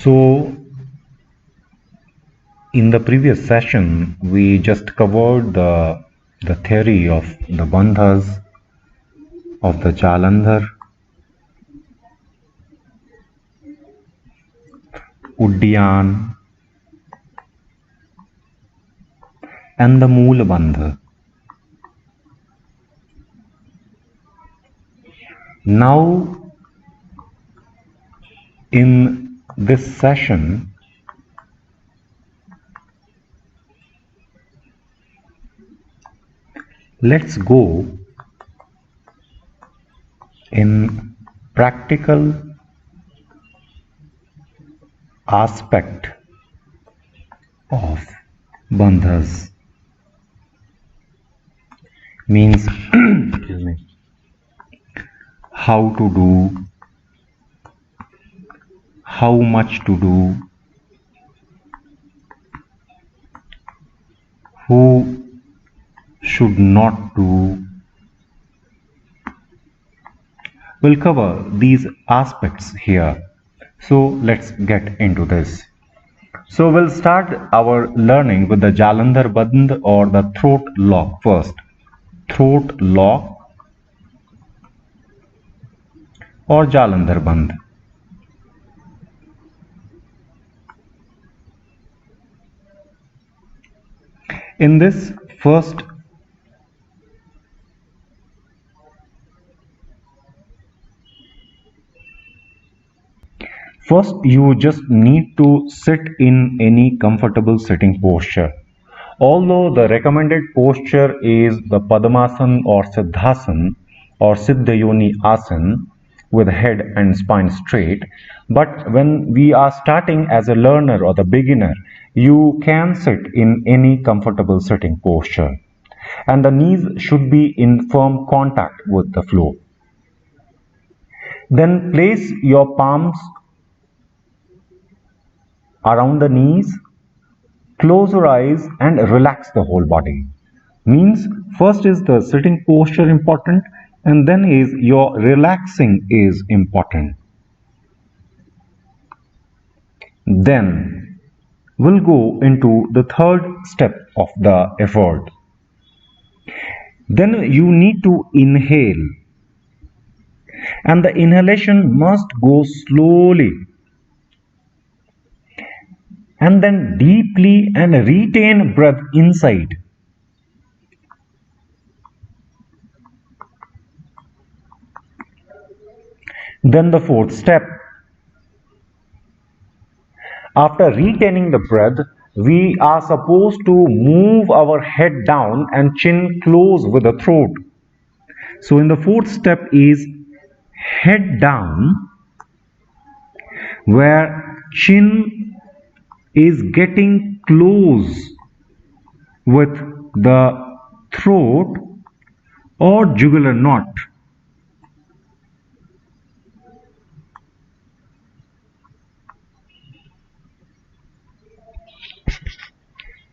So, in the previous session, we just covered the theory of the bandhas, of the Jalandhar, Uddiyan, and the Mool Bandha. Now, in this session, let's go in practical aspect of bandhas. Means excuse me, how to do, how much to do, who should not do. We'll cover these aspects here. So let's get into this. So we'll start our learning with the Jalandhar Bandh or the throat lock first. Throat lock or Jalandhar Bandh. In this first you just need to sit in any comfortable sitting posture. Although the recommended posture is the Padmasana or Siddhasana or Siddha Yoni Asana with head and spine straight, but when we are starting as a learner or the beginner, you can sit in any comfortable sitting posture, and the knees should be in firm contact with the floor. Then place your palms around the knees, close your eyes and relax the whole body. Means first is the sitting posture important, and then is your relaxing is important. Then we'll go into the third step of the effort. Then you need to inhale, and the inhalation must go slowly and then deeply, and retain breath inside. Then the fourth step. After retaining the breath, we are supposed to move our head down and chin close with the throat. So in the fourth step is head down, where chin is getting close with the throat or jugular knot.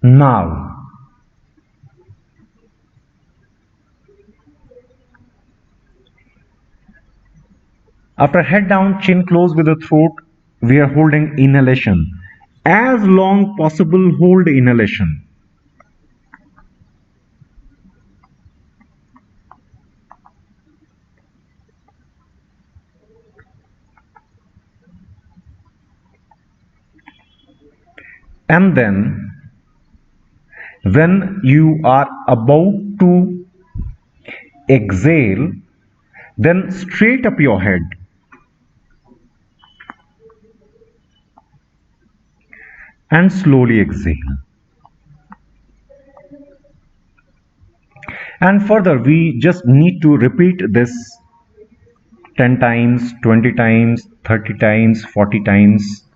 Now, after head down, chin close with the throat, we are holding inhalation. As long possible, hold inhalation. And then when you are about to exhale, then straight up your head and slowly exhale. And further, we just need to repeat this 10 times, 20 times, 30 times, 40 times,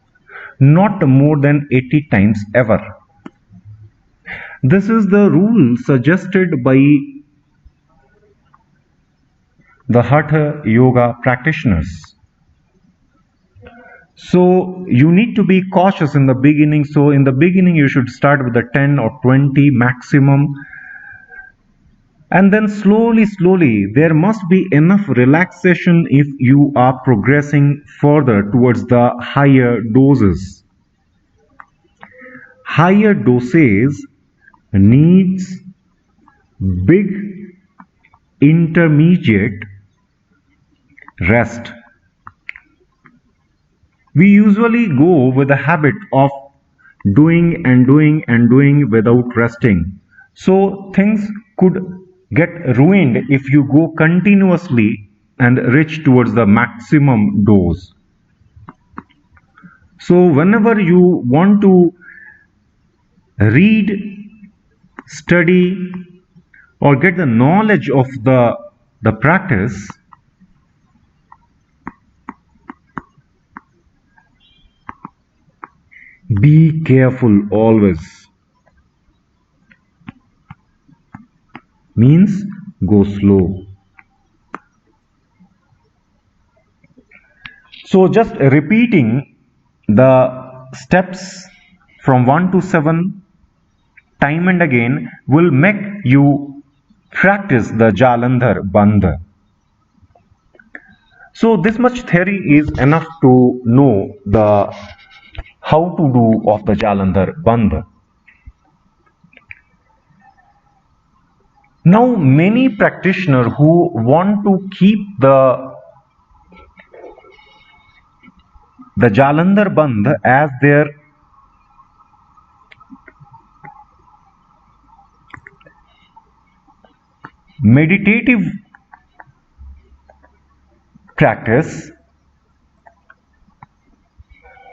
not more than 80 times ever. This is the rule suggested by the Hatha Yoga practitioners. So you need to be cautious in the beginning. So in the beginning you should start with the 10 or 20 maximum, And then slowly there must be enough relaxation if you are progressing further towards the higher doses. Higher doses needs big intermediate rest. We usually go with the habit of doing without resting. So things could get ruined if you go continuously and reach towards the maximum dose. So whenever you want to read, study, or get the knowledge of the practice, be careful always. Means go slow. So just repeating the steps from 1 to 7 time and again will make you practice the Jalandhar Bandh. So this much theory is enough to know the how to do of the Jalandhar Bandh. Now many practitioners who want to keep the Jalandhar Bandh as their meditative practice,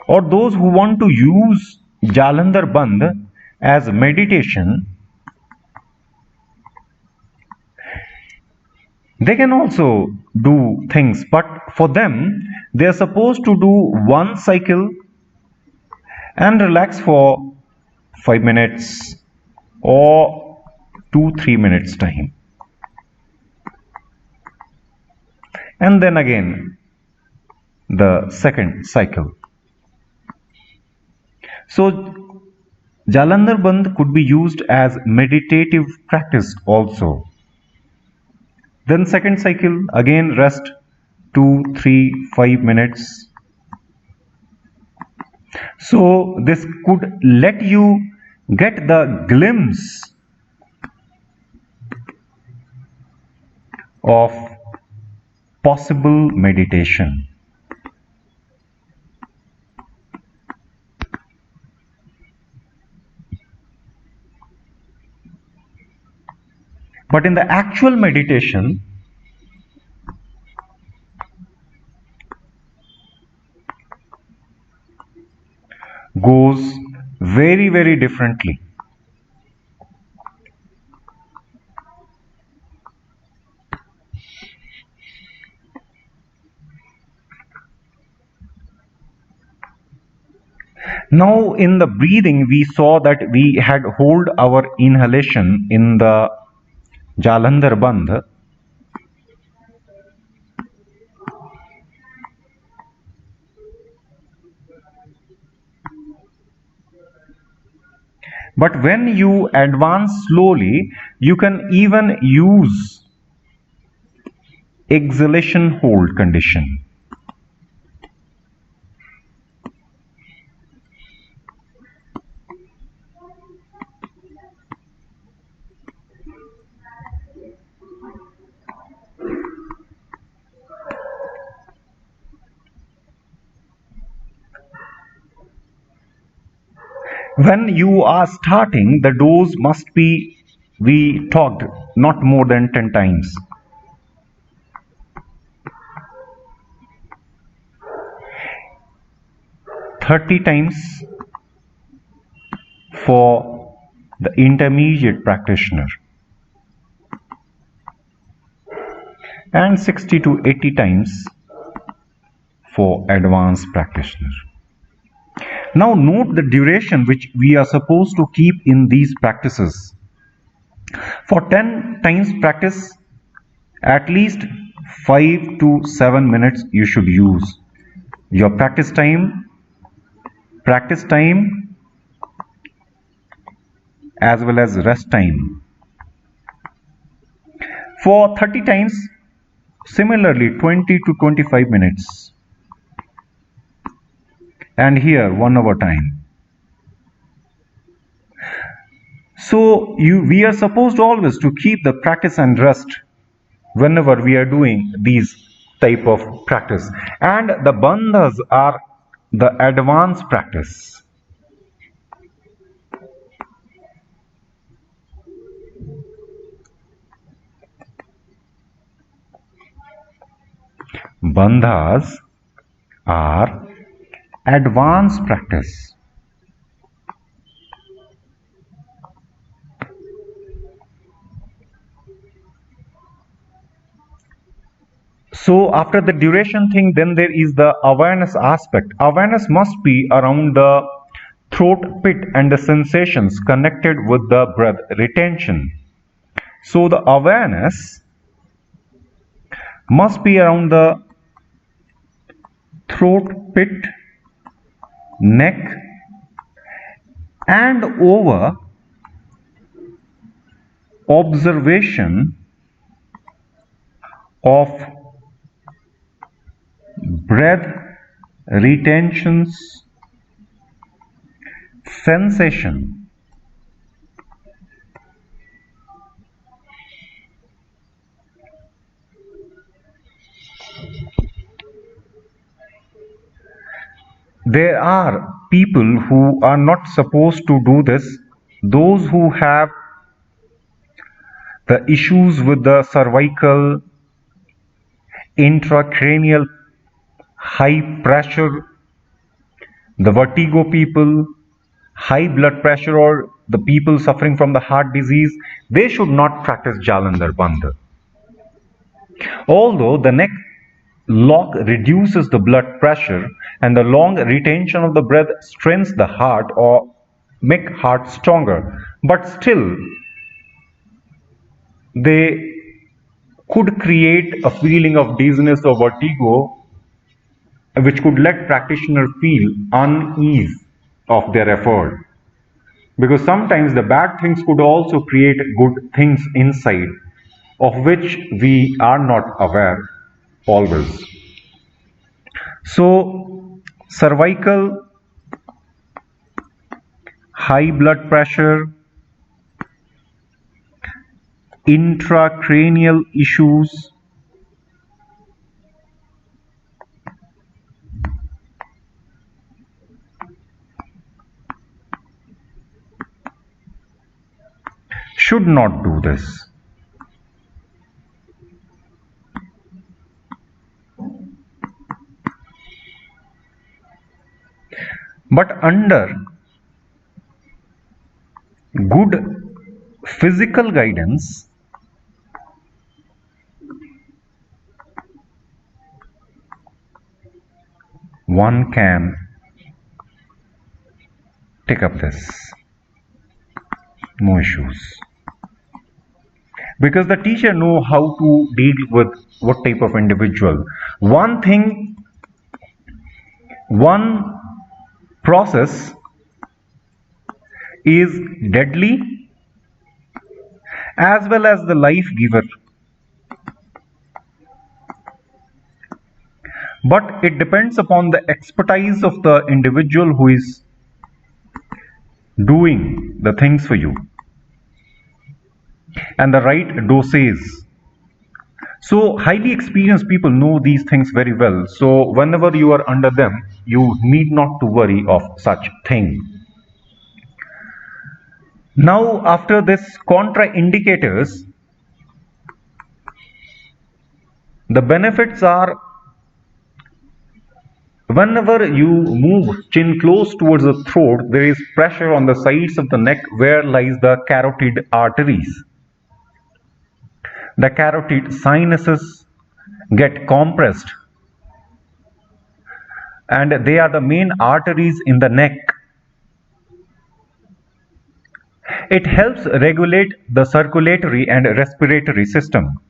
or those who want to use Jalandhar Bandh as meditation, they can also do things, but for them they are supposed to do one cycle and relax for 5 minutes or 2-3 minutes time, and then again the second cycle. So Jalandhar Bandh could be used as meditative practice also. Then second cycle, again rest 2, 3, 5 minutes. So this could let you get the glimpse of possible meditation. But in the actual meditation, goes very differently. Now in the breathing we saw that we had hold our inhalation in the Jalandhar Bandh. But when you advance slowly, you can even use exhalation hold condition. When you are starting, the dose must be, we talked, not more than 10 times. $30 for the intermediate practitioner and 60 to 80 times for advanced practitioner. Now note the duration which we are supposed to keep in these practices. For 10 times practice, at least 5 to 7 minutes you should use. Your practice time as well as rest time. for 30 times, similarly 20 to 25 minutes, and here 1 hour time. So we are supposed always to keep the practice and rest whenever we are doing these type of practice, and the bandhas are the advanced practice. Bandhas are advanced practice. So after the duration thing, then there is the awareness aspect. Awareness must be around the throat pit and the sensations connected with the breath retention. So the awareness must be around the throat pit, neck, and over observation of breath retentions sensation. There are people who are not supposed to do this. Those who have the issues with the cervical, intracranial, high pressure, the vertigo people, high blood pressure, or the people suffering from the heart disease, they should not practice Jalandhar Bandha. Although the neck lock reduces the blood pressure and the long retention of the breath strengthens the heart or make heart stronger, but still they could create a feeling of dizziness or vertigo, which could let practitioner feel unease of their effort, because sometimes the bad things could also create good things inside, of which we are not aware always. So cervical, high blood pressure, intracranial issues, should not do this. But under good physical guidance, one can take up this, no issues, because the teacher know how to deal with what type of individual. One thing, one process is deadly as well as the life giver, but it depends upon the expertise of the individual who is doing the things for you and the right doses. So highly experienced people know these things very well. So whenever you are under them, you need not to worry of such thing. Now after this contraindicators, the benefits are, whenever you move chin close towards the throat, there is pressure on the sides of the neck where lies the carotid arteries. The carotid sinuses get compressed, and they are the main arteries in the neck. It helps regulate the circulatory and respiratory system.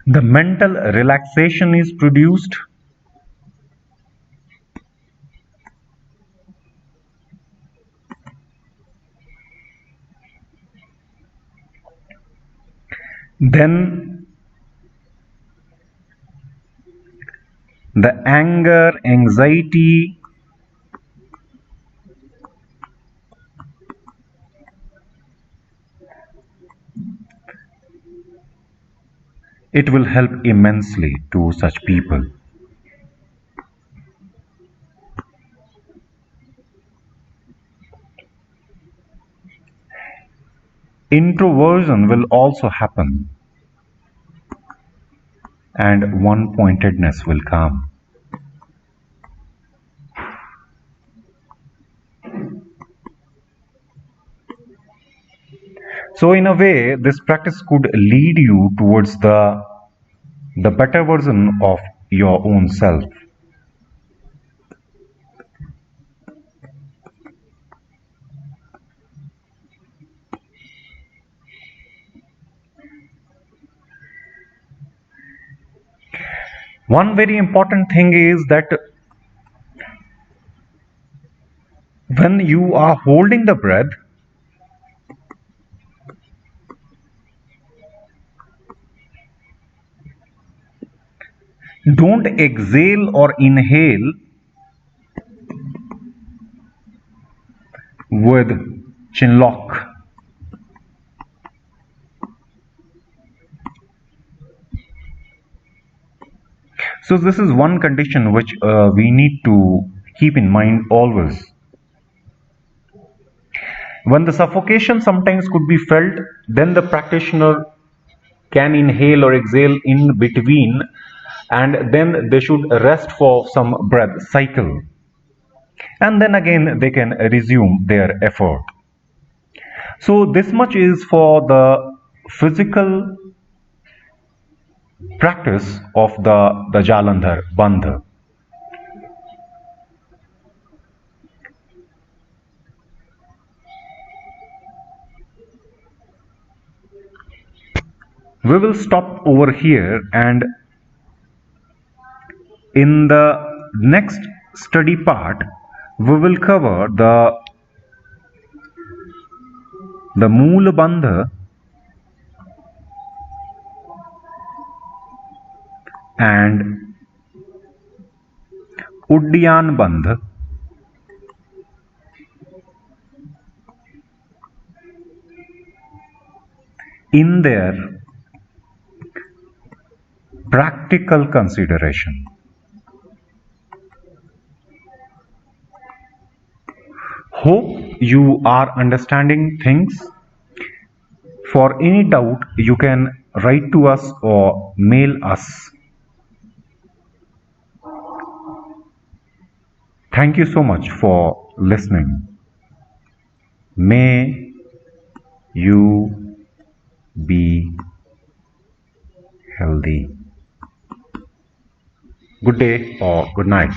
The mental relaxation is produced. Then the anger, anxiety, it will help immensely to such people. Introversion will also happen, and one-pointedness will come. So in a way, this practice could lead you towards the better version of your own self. One very important thing is that when you are holding the breath, don't exhale or inhale with chin lock. So this is one condition which we need to keep in mind always. When the suffocation sometimes could be felt, then the practitioner can inhale or exhale in between, and then they should rest for some breath cycle. And then again they can resume their effort. So this much is for the physical practice of the Jalandhar Bandha. We will stop over here, and in the next study part we will cover the Moola Bandha and Uddiyan Bandha, in their practical consideration. Hope you are understanding things. For any doubt, you can write to us or mail us. Thank you so much for listening. May you be healthy. Good day or good night.